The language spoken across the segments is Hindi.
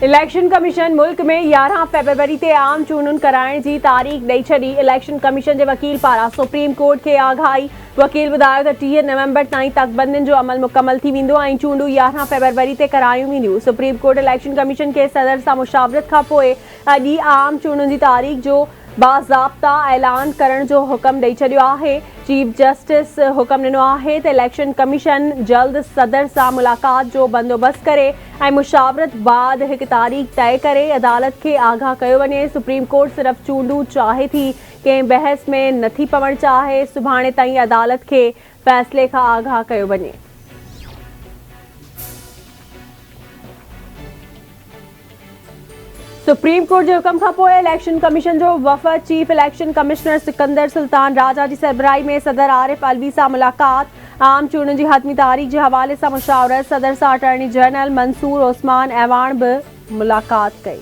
इलेक्शन कमीशन मुल्क में 11 फरवरी ते आम चूंडुनि कराइण जी तारीख़ ॾेई छॾी। इलेक्शन कमीशन जे वकील पारां सुप्रीम कोर्ट खे आगाही। वकील ॿुधायो त 30 नवंबर ताईं तकबंदियुनि जो अमल मुकमल थी वेंदो ऐं चूंडूं 11 फरवरी ते करायूं वेंदियूं। सुप्रीम कोर्ट इलेक्शन कमीशन खे सदर सां मुशावरत खां पोइ अॼु आम चूंडुनि जी तारीख़ जो बाज़ाब्ता ऐलान करण जो हुक्म ॾेई छॾियो आहे। चीफ जस्टिस हुक्म ॾिनो आहे त इलेक्शन कमीशन जल्द सदर सां मुलाक़ात जो बंदोबस्तु करे ऐं मुशावरत बाद हिकु तारीख़ तय करे अदालत खे आगाह कयो वञे। सुप्रीम कोर्ट सिर्फ़ चूंडूं चाहे थी, कंहिं बहस में नथी पवणु चाहे। सुभाणे ताईं अदालत खे फ़ैसिले खां आगाह कयो वञे। सुप्रीम कोर्ट जे हुक्म खां पोइ इलेक्शन कमीशन जो वफ़द chief election commissioner Sikandar Sultan Raja जी सरबराही में सदर आरिफ अलवी सां मुलाक़ात। आम चूंडुनि जी हतमी तारीख़ जे हवाले सां मुशावरत। सदर सां अटॉर्नी जनरल मंसूर ओस्मान ऐवान बि मुलाक़ात कई।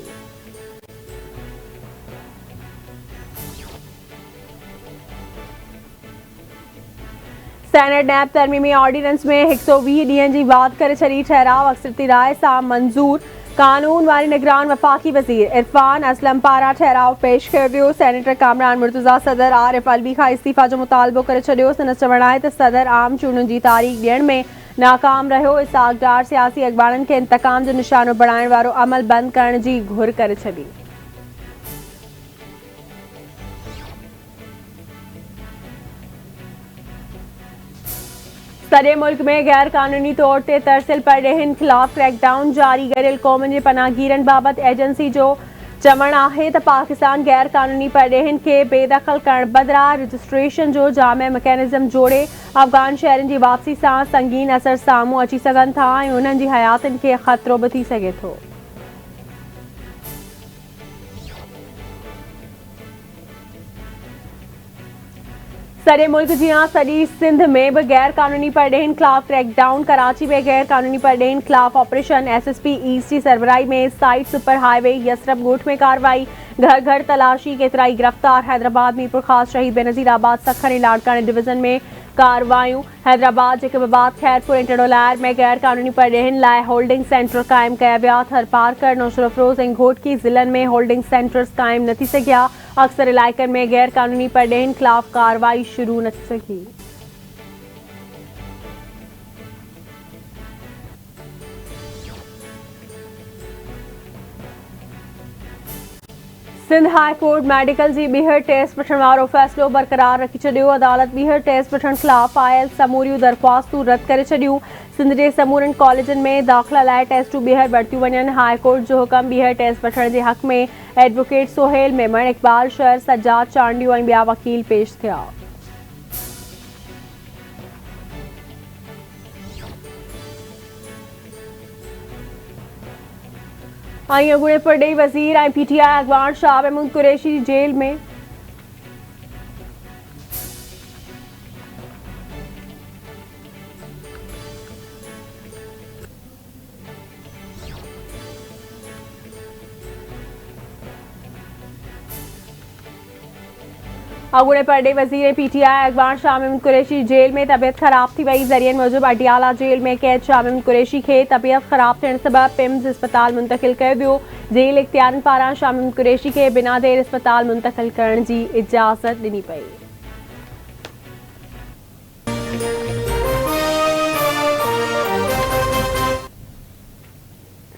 सेनेट नैब तरमीमी ऑर्डिनेंस में 120 ॾींहनि जी वाध करे छॾी। ठहराव अक्सरती राय सां मंज़ूर। कानून वारी निगरान वफ़ाक़ी वज़ीर इरफान असलम पारां ठहराव पेश कयो वियो। सेनेटर कामरान मुर्तज़ा सदर आरिफ अलवी खां इस्तीफ़ा जो मुतालबो करे छॾियो। संदसि चवणु आहे त सदर आम चूंडुनि जी तारीख़ ॾियण में नाकाम रहियो। इसाक़दार सियासी अॻवाननि खे इंतकाम जो निशानो बणाइण वारो अमल बंदि करण जी घुर करे छॾी। सॼे मुल्क में गैर कानूनी तौर ते तरसिल परॾेहिनि ख़िलाफ़ क्रैकडाउन जारी। गरियल क़ौमुनि जे पनाहगीरनि बाबति एजेंसी जो चवणु आहे त पाकिस्तान गैर कानूनी परॾेहिनि खे बेदख़ल करण बदिरां रजिस्ट्रेशन जो जामे मैकेनिज़म जोड़े अफ़गान शहरनि जी वापसी सां संगीन असर साम्हूं अची सघनि था ऐं उन्हनि जी हयातनि खे ख़तरो बि थी सघे थो। सॼे मुल्क जियां सॼी सिंध में बि गैर कानूनी परॾेहिनि ख़िलाफ़ क्रैकडाउन। कराची में गैर कानूनी परॾेहिनि ख़िलाफ़ ऑपरेशन SSP ईस्ट जी सरबराही में साइट सुपर हाईवे यसरब ॻोठ में कार्रवाई। घर घर तलाशी, केतिराई गिरफ़्तार। हैदराबाद मीरपुर ख़ास शहीद बेनज़ीराबाद सखर ऐं लाड़काने डिवीज़न में कार्रवायूं। हैदराबाद जे क़िबाबाद खैरपुर ऐं टिडोलायर में गैर कानूनी परॾेहिनि लाइ होल्डिंग सेंटर क़ाइमु कया विया। थरपारकर, नौशर अफरोज़ ऐं घोटकी ज़िलनि में होल्डिंग सेंटर्स क़ाइमु न थी सघिया। अक्सर इलाइक़नि में गैर कानूनी परॾेहिनि ख़िलाफ़ कार्रवाई शुरू न थी सघी। सिंध हाई कोर्ट मेडिकल जी ॿीहर टेस्ट वठण वारो फ़ैसिलो बरक़रार रखी छॾियो। अदालत ॿीहर टेस्ट वठण ख़िलाफ़ आयल समूरियूं दरख़्वास्तूं रद्द करे छॾियूं। सिंध जे समूरनि कॉलेजनि में दाख़िला लाइ टेस्टूं ॿीहर वरितियूं वञनि। हाई कोर्ट जो हुक्म ॿीहर टेस्ट वठण जे हक़ में एडवोकेट सोहेल मेमण, इक़बाल शहर, सज्जाद चांडियो ऐं ॿिया वकील पेश थिया। ऐं अॻूणे परॾेही वज़ीर ऐं PTI अॻवान शाह महमूद कुरैशी जेल में। अॻूणे परॾेही वज़ीर ऐं PTI अॻवान शाह महमूद कुरैशी जेल में। तबियत ख़राब थी वई। ज़रियनि मूजिबि अडियाला जेल में कैद शाह महमूद कुरैशी खे तबियत ख़राब थियण सबबि पिम्स इस्पताल मुंतक़िल कयो वियो। जेल इख़्तियारनि पारां शाह महमूद कुरैशी खे बिना देर इस्पताल मुंतक़िल करण जी इजाज़त ॾिनी पई।